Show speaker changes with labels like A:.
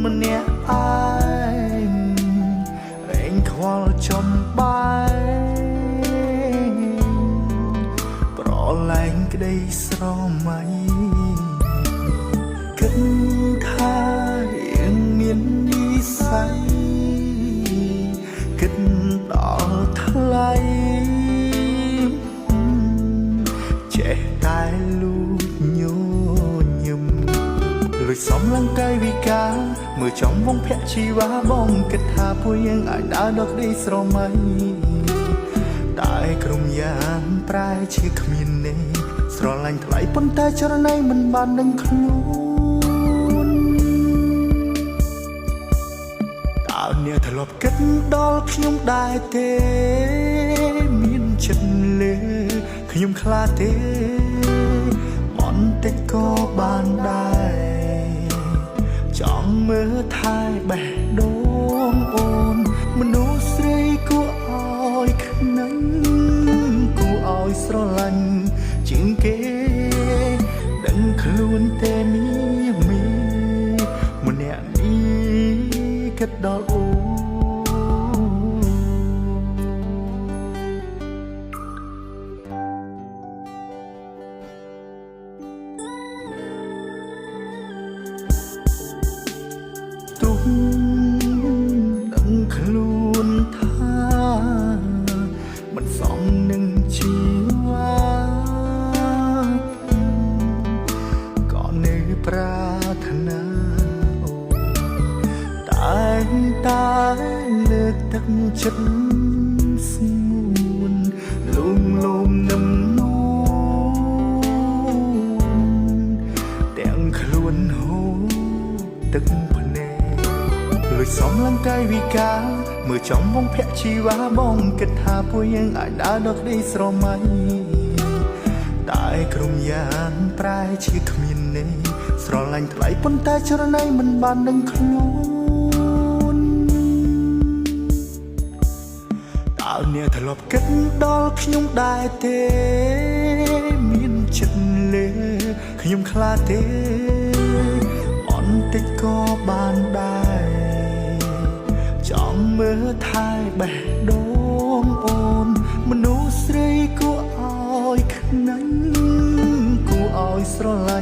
A: ម្នាក់ឯងរែងខ្វល់ចំបែងប្រឡែងក្តីស្រមៃគិតថាយើងមាននិស្ស័យគិតដល់ថ្លៃចេះតែលួចញញឹមលួចសំឡងកាយវិការមើលចំវងភ័ក្រជីវ៉ាបងគិតថាពួកយើងអាចដើរដល់ក្តីស្រមៃតែក្រុមយ៉ាងប្រែជាគ្មានន័យស្រឡាញ់ថ្លៃប៉ុន្តែចរណៃមិនបានដឹងខ្លួនតើអ្នកធ្លាប់គិតដល់ខ្ញុំដែរទេមានចិត្តលើខ្ញុំខ្លាចទេបន្តិចក៏បានដែរចង់មើលថែបេះដូងអូនមនុស្សស្រីគួរឲ្យខ្និញគួរឲ្យស្រឡាញ់ជាងគេដឹងខ្លួនទេមីម្នាក់នេះគិតដល់អូដឹងខ្លួនថាមិនសមនឹងជីវ៉ាក៏នៅប្រាថ្នាអូតែតែលើកទឹកចិត្តស្ងួនលំលំនឹមនួនទាំងខ្លួនហូរទឹកលួចសំឡងកាយវិការមើលចំវងភ័ក្រជីវ៉ាបងគិតថាពួកយើងអាចដើរដល់ក្តីស្រមៃតែក្រុមយ៉ាងប្រែជាគ្មានន័យស្រឡាញ់ថ្លៃប៉ុន្តែចរណៃមិនបានដឹងខ្លួនតើអ្នកធ្លាប់គិតដល់ខ្ញុំដែរទេមានចិត្តលើខ្ញុំខ្លាចទេបន្តិចក៏បានដែរចង់មើលថែបេះដូងអូនមនុស្សស្រីគួរឲ្យខ្និញគួរឲ្យស្រឡាញ់